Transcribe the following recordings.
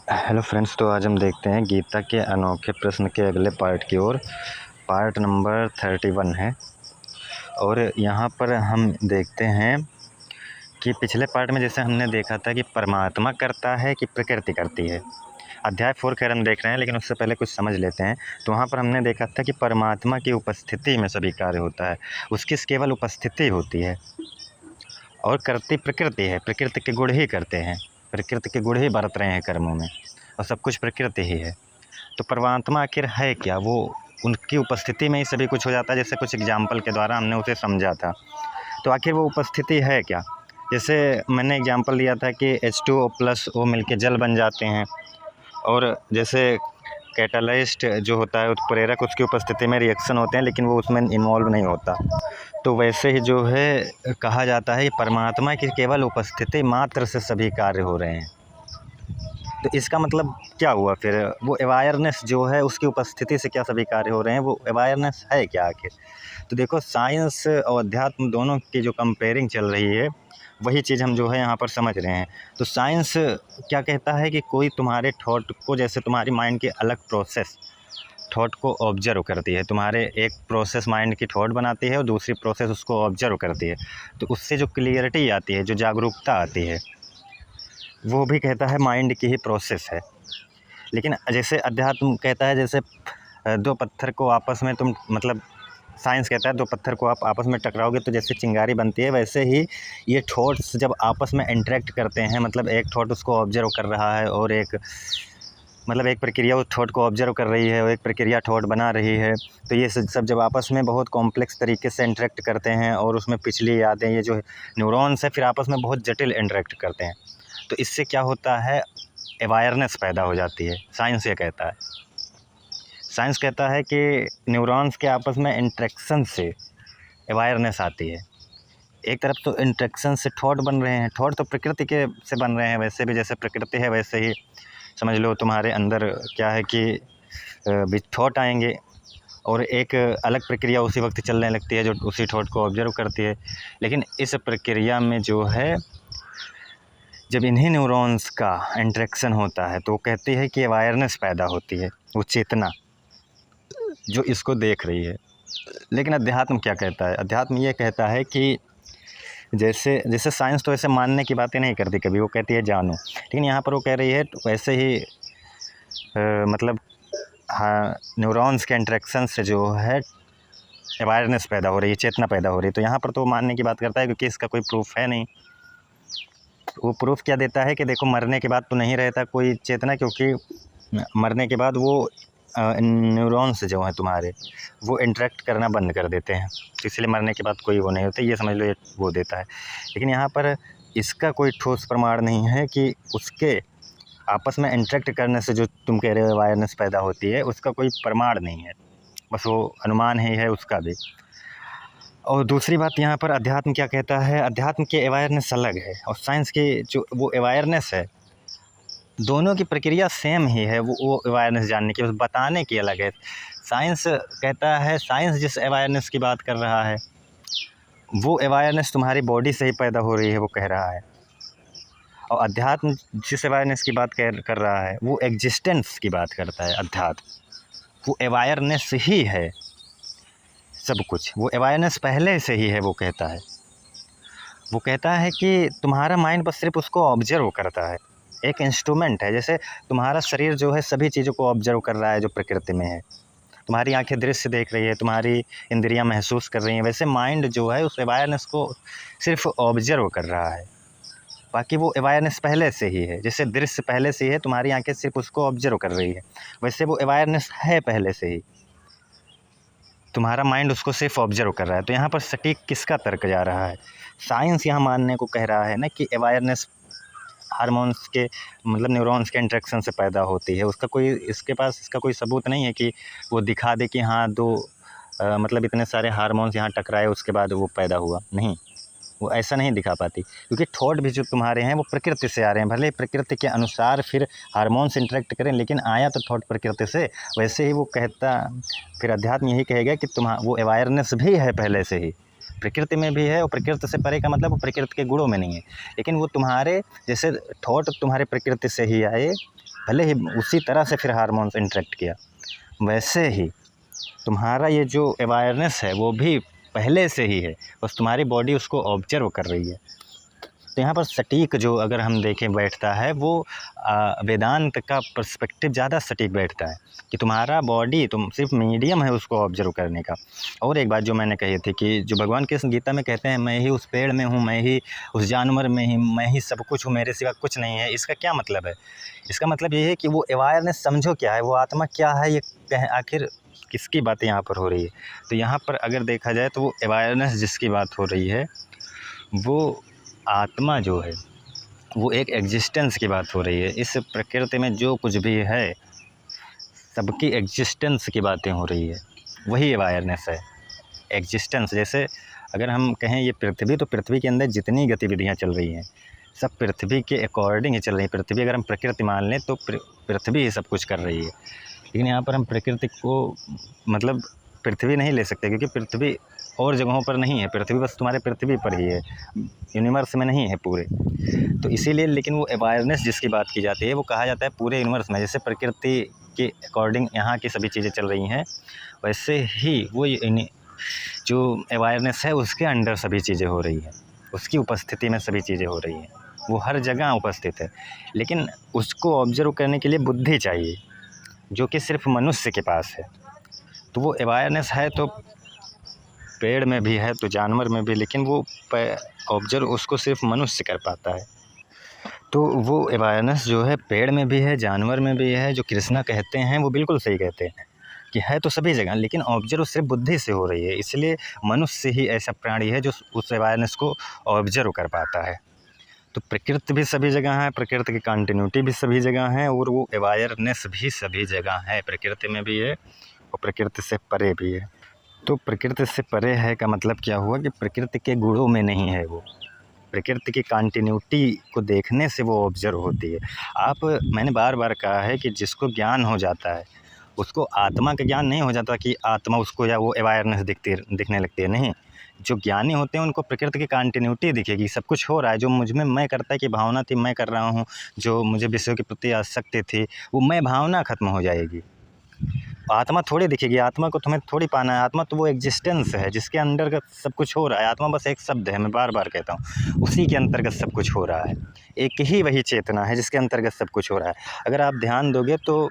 Hello friends, तो आज हम देखते हैं गीता के अनोखे प्रश्न के अगले पार्ट की ओर। पार्ट नंबर 31 है और यहाँ पर हम देखते हैं कि पिछले पार्ट में जैसे हमने देखा था कि परमात्मा करता है कि प्रकृति करती है। अध्याय 4 खैर हम देख रहे हैं, लेकिन उससे पहले कुछ समझ लेते हैं। तो वहाँ पर हमने देखा था कि परमात्मा की उपस्थिति में सभी कार्य होता है, उसकी केवल उपस्थिति होती है और करती प्रकृति है। प्रकृति के गुण ही करते हैं, प्रकृति के गुण ही बरत रहे हैं कर्मों में और सब कुछ प्रकृति ही है। तो परमात्मा आखिर है क्या? वो उनकी उपस्थिति में ही सभी कुछ हो जाता है। जैसे कुछ एग्जाम्पल के द्वारा हमने उसे समझा था। तो आखिर वो उपस्थिति है क्या? जैसे मैंने एग्जाम्पल दिया था कि H2O+ मिलके जल बन जाते हैं, और जैसे कैटालिस्ट जो होता है उत्प्रेरक, उसकी उपस्थिति में रिएक्शन होते हैं, लेकिन वो उसमें इन्वॉल्व नहीं होता। तो वैसे ही जो है कहा जाता है कि परमात्मा की केवल उपस्थिति मात्र से सभी कार्य हो रहे हैं। तो इसका मतलब क्या हुआ फिर? वो अवेयरनेस जो है उसकी उपस्थिति से क्या सभी कार्य हो रहे हैं? वो अवेयरनेस है क्या आखिर? तो देखो, साइंस और अध्यात्म दोनों की जो कंपेयरिंग चल रही है, वही चीज़ हम जो है यहाँ पर समझ रहे हैं। तो साइंस क्या कहता है कि कोई तुम्हारे थॉट को, जैसे तुम्हारी माइंड की अलग प्रोसेस थॉट को ऑब्जर्व करती है। तुम्हारे एक प्रोसेस माइंड की थॉट बनाती है और दूसरी प्रोसेस उसको ऑब्जर्व करती है। तो उससे जो क्लियरिटी आती है, जो जागरूकता आती है, वो भी कहता है माइंड की ही प्रोसेस है। लेकिन जैसे अध्यात्म कहता है, जैसे दो पत्थर को आपस में तुम, मतलब साइंस कहता है दो पत्थर को आप आपस में टकराओगे तो जैसे चिंगारी बनती है, वैसे ही ये थॉट्स जब आपस में इंटरेक्ट करते हैं, मतलब एक थॉट उसको ऑब्जर्व कर रहा है और एक, मतलब एक प्रक्रिया उस थॉट को ऑब्जर्व कर रही है और एक प्रक्रिया थॉट बना रही है। तो ये सब जब आपस में बहुत कॉम्प्लेक्स तरीके से इंटरेक्ट करते हैं और उसमें पिछली यादें, ये जो न्यूरॉन्स है, फिर आपस में बहुत जटिल इंटरेक्ट करते हैं। तो इससे क्या होता है? अवेयरनेस पैदा हो जाती है। साइंस ये कहता है, साइंस कहता है कि न्यूरॉन्स के आपस में इंटरेक्शन से अवेयरनेस आती है। एक तरफ तो इंटरेक्शन से थॉट बन रहे हैं, थॉट तो प्रकृति के से बन रहे हैं, वैसे भी जैसे प्रकृति है वैसे ही समझ लो तुम्हारे अंदर क्या है कि भी थॉट आएंगे और एक अलग प्रक्रिया उसी वक्त चलने लगती है जो उसी थॉट को ऑब्जर्व करती है। लेकिन इस प्रक्रिया में जो है, जब इन्हीं न्यूरॉन्स का इंटरेक्शन होता है तो वो कहती है कि अवेयरनेस पैदा होती है, वो चेतना जो इसको देख रही है। लेकिन अध्यात्म क्या कहता है? अध्यात्म ये कहता है कि जैसे जैसे साइंस तो ऐसे मानने की बातें नहीं करती कभी, वो कहती है जानो, लेकिन यहाँ पर वो कह रही है तो वैसे ही मतलब हाँ, न्यूरॉन्स के इंटरेक्शन से जो है अवेयरनेस पैदा हो रही है, चेतना पैदा हो रही है। तो यहाँ पर तो मानने की बात करता है, क्योंकि इसका कोई प्रूफ है नहीं। वो प्रूफ क्या देता है कि देखो, मरने के बाद तो नहीं रहता कोई चेतना, क्योंकि मरने के बाद वो न्यूरॉन्स जो हैं तुम्हारे, वो इंटरेक्ट करना बंद कर देते हैं, तो इसलिए मरने के बाद कोई वो नहीं होता, ये समझ लो, ये वो देता है। लेकिन यहाँ पर इसका कोई ठोस प्रमाण नहीं है कि उसके आपस में इंटरेक्ट करने से जो तुम कह रहे हो अवेयरनेस पैदा होती है, उसका कोई प्रमाण नहीं है, बस वो अनुमान ही है उसका भी। और दूसरी बात, यहाँ पर अध्यात्म क्या कहता है? अध्यात्म की अवेयरनेस अलग है और साइंस की जो वो अवेयरनेस है, दोनों की प्रक्रिया सेम ही है। वो अवेयरनेस जानने की, बस बताने की अलग है। साइंस कहता है, साइंस जिस अवेयरनेस की बात कर रहा है, वो अवेयरनेस तुम्हारी बॉडी से ही पैदा हो रही है, वो कह रहा है। और अध्यात्म जिस अवेयरनेस की बात कर रहा है, वो एग्जिस्टेंस की बात करता है। अध्यात्म वो अवेयरनेस ही है सब कुछ, वो अवेयरनेस पहले से ही है। वो कहता है कि तुम्हारा माइंड बस सिर्फ उसको ऑब्जर्व करता है, एक इंस्ट्रूमेंट है। जैसे तुम्हारा शरीर जो है सभी चीज़ों को ऑब्जर्व कर रहा है जो प्रकृति में है, तुम्हारी आंखें दृश्य देख रही है, तुम्हारी इंद्रियां महसूस कर रही हैं, वैसे माइंड जो है उस अवेयरनेस को सिर्फ ऑब्जर्व कर रहा है। बाकी वो अवेयरनेस पहले से ही है। जैसे दृश्य पहले से ही है, तुम्हारी आंखें सिर्फ उसको ऑब्जर्व कर रही है, वैसे वो अवेयरनेस है पहले से ही, तुम्हारा माइंड उसको सिर्फ ऑब्जर्व कर रहा है। तो यहाँ पर सटीक किसका तर्क जा रहा है? साइंस यहाँ मानने को कह रहा है ना कि अवेयरनेस हार्मोन्स के, मतलब न्यूरॉन्स के इंटरेक्शन से पैदा होती है। उसका कोई, इसके पास इसका कोई सबूत नहीं है कि वो दिखा दे कि हाँ दो मतलब इतने सारे हार्मोन्स यहाँ टकराए उसके बाद वो पैदा हुआ। नहीं, वो ऐसा नहीं दिखा पाती, क्योंकि थॉट भी जो तुम्हारे हैं वो प्रकृति से आ रहे हैं। भले प्रकृति के अनुसार फिर हार्मोन्स इंटरेक्ट करें, लेकिन आया तो थॉट प्रकृति से। वैसे ही वो कहता, फिर अध्यात्म यही कहेगा कि वो अवेयरनेस भी है पहले से ही, प्रकृति में भी है। और प्रकृति से परे का मतलब वो प्रकृति के गुणों में नहीं है, लेकिन वो तुम्हारे जैसे थॉट तुम्हारे प्रकृति से ही आए, भले ही उसी तरह से फिर हार्मोन्स इंटरेक्ट किया, वैसे ही तुम्हारा ये जो अवेयरनेस है वो भी पहले से ही है, बस तुम्हारी बॉडी उसको ऑब्जर्व कर रही है। तो यहाँ पर सटीक जो अगर हम देखें बैठता है वो वेदांत का पर्सपेक्टिव ज़्यादा सटीक बैठता है कि तुम्हारा बॉडी तुम सिर्फ मीडियम है उसको ऑब्जर्व करने का। और एक बात जो मैंने कही थी कि जो भगवान कृष्ण गीता में कहते हैं मैं ही उस पेड़ में हूँ, मैं ही उस जानवर में ही, मैं ही सब कुछ हूँ, मेरे सिवा कुछ नहीं है। इसका क्या मतलब है? इसका मतलब ये है कि वो अवेयरनेस समझो क्या है, वो आत्मा क्या है, ये आखिर किसकी बातें यहाँ पर हो रही है। तो यहाँ पर अगर देखा जाए तो वो अवेयरनेस जिसकी बात हो रही है वो आत्मा जो है वो एक एग्जिस्टेंस की बात हो रही है। इस प्रकृति में जो कुछ भी है सबकी एग्जिस्टेंस की बातें हो रही है, वही अवेयरनेस है, एग्जिस्टेंस। जैसे अगर हम कहें ये पृथ्वी, तो पृथ्वी के अंदर जितनी गतिविधियाँ चल रही हैं सब पृथ्वी के अकॉर्डिंग ही चल रही है। पृथ्वी अगर हम प्रकृति मान लें तो पृथ्वी ही सब कुछ कर रही है, लेकिन यहाँ पर हम प्रकृति को मतलब पृथ्वी नहीं ले सकते, क्योंकि पृथ्वी और जगहों पर नहीं है, पृथ्वी बस तुम्हारे पृथ्वी पर ही है, यूनिवर्स में नहीं है पूरे। तो इसीलिए लेकिन वो अवेयरनेस जिसकी बात की जाती है वो कहा जाता है पूरे यूनिवर्स में। जैसे प्रकृति के अकॉर्डिंग यहाँ की सभी चीज़ें चल रही हैं, वैसे ही वो जो अवेयरनेस है उसके अंडर सभी चीज़ें हो रही हैं, उसकी उपस्थिति में सभी चीज़ें हो रही हैं, वो हर जगह उपस्थित है। लेकिन उसको ऑब्जर्व करने के लिए बुद्धि चाहिए, जो कि सिर्फ मनुष्य के पास है। तो वो अवेयरनेस है तो पेड़ में भी है, तो जानवर में भी, लेकिन वो ऑब्जर्व उसको सिर्फ मनुष्य कर पाता है। तो वो अवेयरनेस जो है पेड़ में भी है, जानवर में भी है। जो कृष्णा कहते हैं वो बिल्कुल सही कहते हैं कि है तो सभी जगह, लेकिन ऑब्जर्व सिर्फ बुद्धि से हो रही है। इसलिए मनुष्य ही ऐसा प्राणी है जो उस अवेयरनेस को ऑब्जर्व कर पाता है। तो प्रकृति भी सभी जगह है, प्रकृति की कंटिन्यूटी भी सभी जगह है, और वो अवेयरनेस भी सभी जगह है, प्रकृति में भी है और प्रकृति से परे भी है। तो प्रकृति से परे है का मतलब क्या हुआ कि प्रकृति के गुणों में नहीं है वो, प्रकृति की कंटिन्यूटी को देखने से वो ऑब्जर्व होती है। मैंने बार बार कहा है कि जिसको ज्ञान हो जाता है उसको आत्मा का ज्ञान नहीं हो जाता कि आत्मा उसको या वो अवेयरनेस दिखने लगती है, नहीं। जो ज्ञानी होते हैं उनको प्रकृति की कंटिन्यूटी दिखेगी, सब कुछ हो रहा है। जो मुझ में मैं करता है कि भावना थी मैं कर रहा हूँ, जो मुझे विषयों के प्रति आसक्ति थी वो मैं भावना ख़त्म हो जाएगी। आत्मा थोड़ी दिखेगी, आत्मा को तुम्हें थोड़ी पाना है। आत्मा तो वो एग्जिस्टेंस है जिसके अंतर्गत सब कुछ हो रहा है। आत्मा बस एक शब्द है, मैं बार बार कहता हूँ, उसी के अंतर्गत सब कुछ हो रहा है। एक ही वही चेतना है जिसके अंतर्गत सब कुछ हो रहा है। अगर आप ध्यान दोगे तो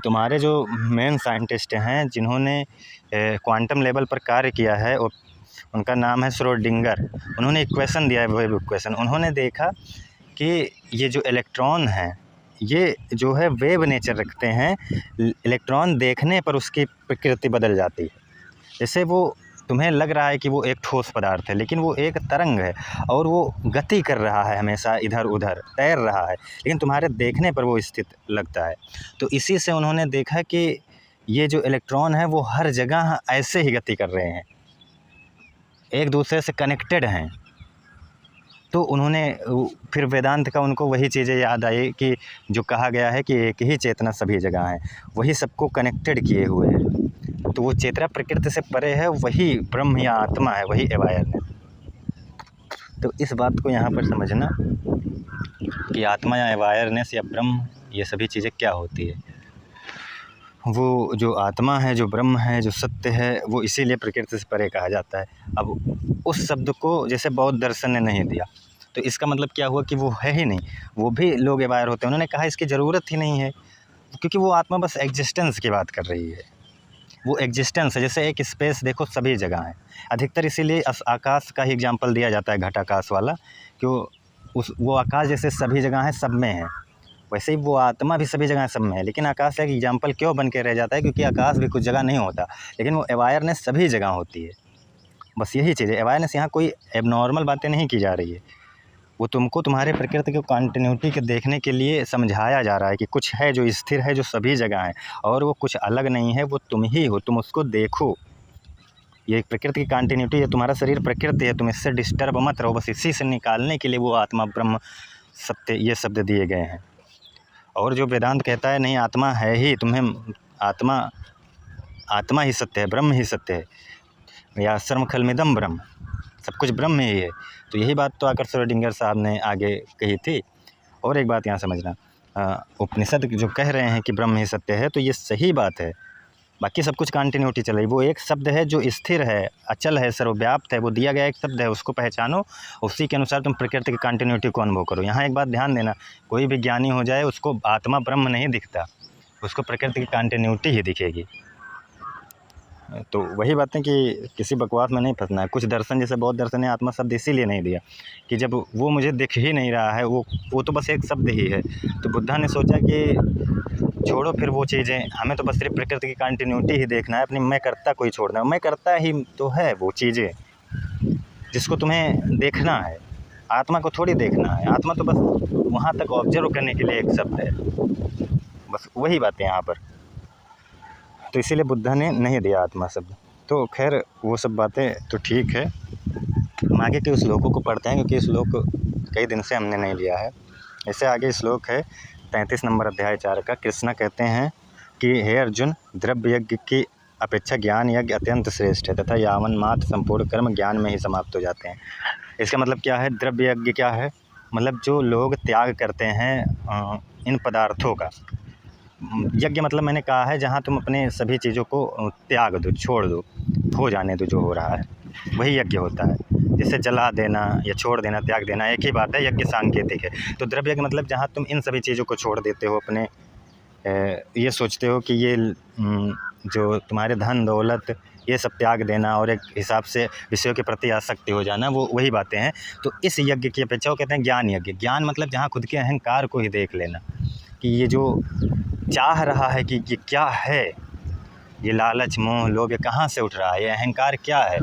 तुम्हारे जो मेन साइंटिस्ट हैं जिन्होंने क्वांटम लेवल पर कार्य किया है, और उनका नाम है श्रोडिंगर, उन्होंने इक्वेशन दिया है, वेव इक्वेशन। उन्होंने देखा कि ये जो इलेक्ट्रॉन हैं ये जो है वेव नेचर रखते हैं, इलेक्ट्रॉन देखने पर उसकी प्रकृति बदल जाती है। जैसे वो तुम्हें लग रहा है कि वो एक ठोस पदार्थ है, लेकिन वो एक तरंग है और वो गति कर रहा है, हमेशा इधर उधर तैर रहा है, लेकिन तुम्हारे देखने पर वो स्थित लगता है। तो इसी से उन्होंने देखा कि ये जो इलेक्ट्रॉन है वो हर जगह ऐसे ही गति कर रहे हैं, एक दूसरे से कनेक्टेड हैं। तो उन्होंने फिर वेदांत का उनको वही चीज़ें याद आई कि जो कहा गया है कि एक ही चेतना सभी जगह है, वही सबको कनेक्टेड किए हुए है। तो वो चेतना प्रकृति से परे है, वही ब्रह्म या आत्मा है, वही अवेयरनेस। तो इस बात को यहाँ पर समझना कि आत्मा या अवेयरनेस या ब्रह्म ये सभी चीज़ें क्या होती है। वो जो आत्मा है, जो ब्रह्म है, जो सत्य है, वो इसीलिए प्रकृति से परे कहा जाता है। अब उस शब्द को जैसे बौद्ध दर्शन ने नहीं दिया, तो इसका मतलब क्या हुआ कि वो है ही नहीं। वो भी लोग अवेयर होते हैं, उन्होंने कहा इसकी ज़रूरत ही नहीं है, क्योंकि वो आत्मा बस एग्जिस्टेंस की बात कर रही है। वो एग्जिस्टेंस है, जैसे एक स्पेस देखो सभी जगह है। अधिकतर इसीलिए आकाश का ही एग्जाम्पल दिया जाता है, घटाकाश वाला, कि वो आकाश जैसे सभी जगह है, सब में है, वैसे ही वो आत्मा भी सभी जगह सब में है। लेकिन आकाश का एक एग्जाम्पल क्यों बन के रह जाता है? क्योंकि आकाश भी कुछ जगह नहीं होता, लेकिन वो अवेयरनेस सभी जगह होती है। बस यही चीज़ है, अवेयरनेस यहाँ कोई एबनॉर्मल बातें नहीं की जा रही है, वो तुमको तुम्हारे प्रकृति की कंटिन्यूटी के देखने के लिए समझाया जा रहा है कि कुछ है जो स्थिर है, जो सभी जगह है, और वो कुछ अलग नहीं है, वो तुम ही हो, तुम उसको देखो। ये प्रकृति की कंटिन्यूटी है, तुम्हारा शरीर प्रकृति है, तुम इससे डिस्टर्ब मत रहो। बस इसी से निकालने के लिए वो आत्मा, ब्रह्म, सत्य ये शब्द दिए गए हैं। और जो वेदांत कहता है नहीं आत्मा है ही, तुम्हें आत्मा ही सत्य है, ब्रह्म ही सत्य है, या सर्वम खलमिदम ब्रह्म, सब कुछ ब्रह्म ही है। तो यही बात तो आकर श्रोडिंगर साहब ने आगे कही थी। और एक बात यहाँ समझना उपनिषद जो कह रहे हैं कि ब्रह्म ही सत्य है, तो ये सही बात है। बाकी सब कुछ कंटिन्यूटी चल रही, वो एक शब्द है जो स्थिर है, अचल है, सर्वव्याप्त है, वो दिया गया एक शब्द है, उसको पहचानो, उसी के अनुसार तुम प्रकृति की कंटिन्यूटी को अनुभव करो। यहाँ एक बात ध्यान देना, कोई भी ज्ञानी हो जाए उसको आत्मा ब्रह्म नहीं दिखता, उसको प्रकृति की कंटिन्यूटी ही दिखेगी। तो वही बातें कि किसी बकवास में नहीं फंसना है। कुछ दर्शन, जैसे बौद्ध दर्शन ने आत्मा शब्द इसीलिए नहीं दिया कि जब वो मुझे दिख ही नहीं रहा है, वो तो बस एक शब्द ही है, तो बुद्धा ने सोचा कि छोड़ो फिर वो चीज़ें, हमें तो बस सिर्फ प्रकृति की कंटिन्यूटी ही देखना है, अपनी मैं करता कोई छोड़ना है। मैं करता ही तो है वो चीज़ें जिसको तुम्हें देखना है, आत्मा को थोड़ी देखना है। आत्मा तो बस वहाँ तक ऑब्जर्व करने के लिए एक शब्द है, बस वही बातें यहाँ पर। तो इसीलिए बुद्धा ने नहीं दिया आत्मा शब्द। तो खैर वो सब बातें तो ठीक है, हम आगे के श्लोकों को पढ़ते हैं, क्योंकि श्लोक कई दिन से हमने नहीं लिया है। इससे आगे श्लोक है 33 नंबर अध्याय 4 का। कृष्णा कहते हैं कि हे अर्जुन, द्रव्य यज्ञ की अपेक्षा ज्ञान यज्ञ अत्यंत श्रेष्ठ है तथा यावन मात्र संपूर्ण कर्म ज्ञान में ही समाप्त हो जाते हैं। इसका मतलब क्या है? द्रव्य यज्ञ क्या है? मतलब जो लोग त्याग करते हैं इन पदार्थों का। यज्ञ मतलब मैंने कहा है जहाँ तुम अपने सभी चीज़ों को त्याग दो, छोड़ दो, हो जाने दो जो हो रहा है, वही यज्ञ होता है। जैसे जला देना या छोड़ देना, त्याग देना एक ही बात है, यज्ञ सांकेतिक है। तो द्रव्य यज्ञ मतलब जहाँ तुम इन सभी चीज़ों को छोड़ देते हो, अपने ये सोचते हो कि ये जो तुम्हारे धन दौलत ये सब त्याग देना और एक हिसाब से विषयों के प्रति आसक्ति हो जाना, वो वही बातें हैं। तो इस यज्ञ की अपेक्षा वो कहते हैं ज्ञान यज्ञ। ज्ञान मतलब जहाँ खुद के अहंकार को ही देख लेना कि ये जो चाह रहा है कि ये क्या है, ये लालच मोह लोभ ये कहाँ से उठ रहा है, ये अहंकार क्या है,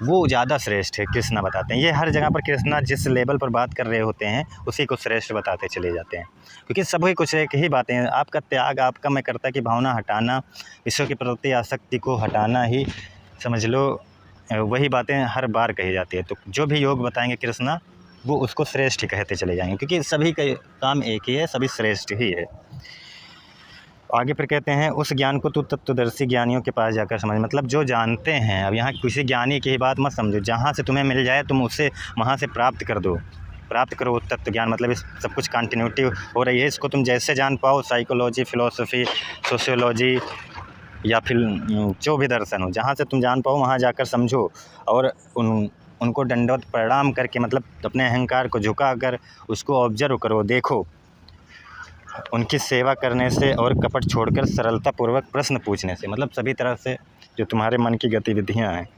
वो ज़्यादा श्रेष्ठ है। कृष्णा बताते हैं, ये हर जगह पर कृष्णा जिस लेवल पर बात कर रहे होते हैं उसी को श्रेष्ठ बताते चले जाते हैं, क्योंकि सभी कुछ एक ही बातें हैं। आपका त्याग, आपका मैं करता की भावना हटाना, विश्व के प्रति आसक्ति को हटाना ही समझ लो, वही बातें हर बार कही जाती है। तो जो भी योग बताएंगे कृष्णा वो उसको श्रेष्ठ ही कहते चले जाएंगे, क्योंकि सभी का काम एक ही है, सभी श्रेष्ठ ही है। आगे फिर कहते हैं उस ज्ञान को तू तत्वदर्शी ज्ञानियों के पास जाकर समझ। मतलब जो जानते हैं, अब यहाँ किसी ज्ञानी की बात मत समझो, जहाँ से तुम्हें मिल जाए तुम उससे वहाँ से प्राप्त कर दो, प्राप्त करो तत्व ज्ञान। मतलब इस सब कुछ कंटिन्यूटी हो रही है, इसको तुम जैसे जान पाओ, साइकोलॉजी, फिलोसफी, सोशियोलॉजी या फिर जो भी दर्शन हो, जहाँ से तुम जान पाओ वहाँ जाकर समझो और उनको दंडवत प्रणाम करके, मतलब अपने अहंकार को झुका कर उसको ऑब्जर्व करो, देखो। उनकी सेवा करने से और कपट छोड़कर सरलतापूर्वक प्रश्न पूछने से, मतलब सभी तरह से जो तुम्हारे मन की गतिविधियाँ हैं।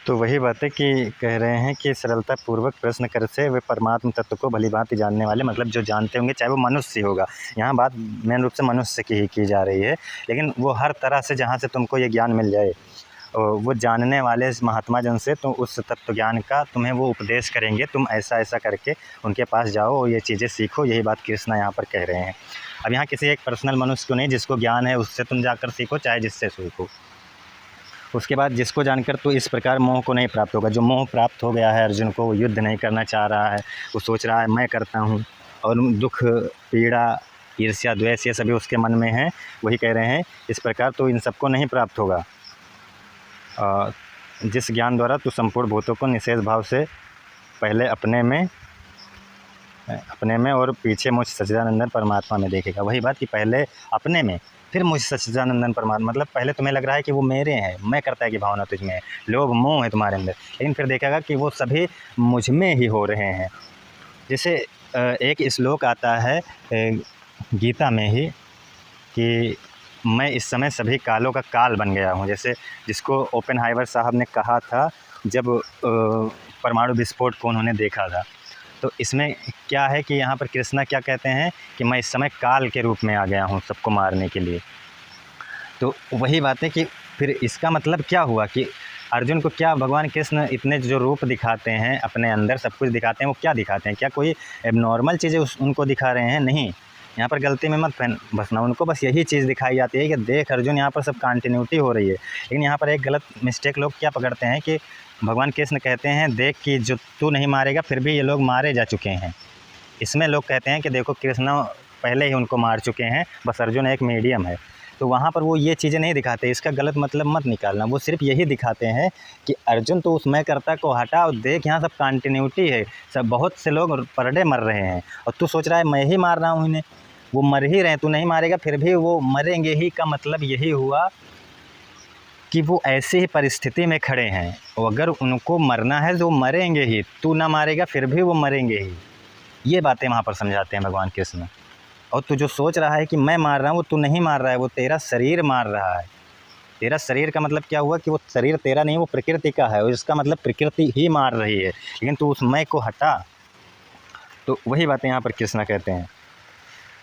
तो वही बात है कि कह रहे हैं कि सरलतापूर्वक प्रश्न कर से वे परमात्म तत्व को भली भांति जानने वाले, मतलब जो जानते होंगे, चाहे वो मनुष्य होगा। यहाँ बात मेन रूप से मनुष्य की ही की जा रही है, लेकिन वो हर तरह से जहाँ से तुमको ये ज्ञान मिल जाए, वो जानने वाले इस महात्मा जन से तो उस तत्व ज्ञान का तुम्हें वो उपदेश करेंगे, तुम ऐसा ऐसा करके उनके पास जाओ और ये चीज़ें सीखो। यही बात कृष्णा यहाँ पर कह रहे हैं। अब यहाँ किसी एक पर्सनल मनुष्य को नहीं, जिसको ज्ञान है उससे तुम जाकर सीखो, चाहे जिससे सीखो। उसके बाद जिसको जानकर तो इस प्रकार मोह को नहीं प्राप्त होगा। जो मोह प्राप्त हो गया है अर्जुन को, वो युद्ध नहीं करना चाह रहा है, वो सोच रहा है मैं करता हूँ, और दुख पीड़ा ईर्ष्या द्वेष ये सभी उसके मन में है, वही कह रहे हैं इस प्रकार तो इन सबको नहीं प्राप्त होगा। जिस ज्ञान द्वारा तू संपूर्ण भूतों को निषेध भाव से पहले अपने में और पीछे मुझ सच्चिदानंदन परमात्मा में देखेगा। वही बात कि पहले अपने में, फिर मुझ सच्चिदानंदन परमात्मा, मतलब पहले तुम्हें लग रहा है कि वो मेरे हैं, मैं करता है कि भावना तुझ में है, लोभ मोह है तुम्हारे अंदर, लेकिन फिर देखेगा कि वो सभी मुझ में ही हो रहे हैं। जैसे एक श्लोक आता है गीता में ही कि मैं इस समय सभी कालों का काल बन गया हूँ। जैसे जिसको ओपेनहाइमर साहब ने कहा था जब परमाणु विस्फोट को उन्होंने देखा था। तो इसमें क्या है कि यहाँ पर कृष्णा क्या कहते हैं कि मैं इस समय काल के रूप में आ गया हूँ सबको मारने के लिए। तो वही बात है कि फिर इसका मतलब क्या हुआ कि अर्जुन को क्या भगवान कृष्ण इतने जो रूप दिखाते हैं, अपने अंदर सब कुछ दिखाते हैं, वो क्या दिखाते हैं? क्या कोई एबनॉर्मल चीज़ें उनको दिखा रहे हैं? नहीं, यहाँ पर गलती में मत बसना। उनको बस यही चीज़ दिखाई जाती है कि देख अर्जुन, यहाँ पर सब कंटिन्यूटी हो रही है। लेकिन यहाँ पर एक गलत मिस्टेक लोग क्या पकड़ते हैं कि भगवान कृष्ण कहते हैं देख कि जो तू नहीं मारेगा, फिर भी ये लोग मारे जा चुके हैं। इसमें लोग कहते हैं कि देखो कृष्ण पहले ही उनको मार चुके हैं, बस अर्जुन एक मीडियम है। तो वहाँ पर वो ये चीज़ें नहीं दिखाते, इसका गलत मतलब मत निकालना। वो सिर्फ यही दिखाते हैं कि अर्जुन तो उस मैं कर्ता को हटा और देख यहाँ सब कंटिन्यूटी है, सब बहुत से लोग पर डे मर रहे हैं और तू सोच रहा है मैं ही मार रहा हूँ इन्हें। वो मर ही रहे हैं, तू नहीं मारेगा फिर भी वो मरेंगे ही, का मतलब यही हुआ कि वो ऐसी ही परिस्थिति में खड़े हैं और अगर उनको मरना है तो मरेंगे ही, तू ना मारेगा फिर भी वो मरेंगे ही। ये बातें वहाँ पर समझाते हैं भगवान कृष्ण। और तू जो सोच रहा है कि मैं मार रहा हूँ, वो तू नहीं मार रहा है, वो तेरा शरीर मार रहा है। तेरा शरीर का मतलब क्या हुआ कि वो शरीर तेरा नहीं, वो प्रकृति का है और इसका मतलब प्रकृति ही मार रही है, लेकिन तू उस मैं को हटा। तो वही बातें यहाँ पर कृष्णा कहते हैं।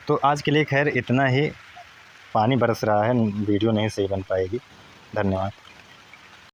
तो आज के लिए खैर इतना ही। पानी बरस रहा है, वीडियो नहीं सही बन पाएगी। धन्यवाद।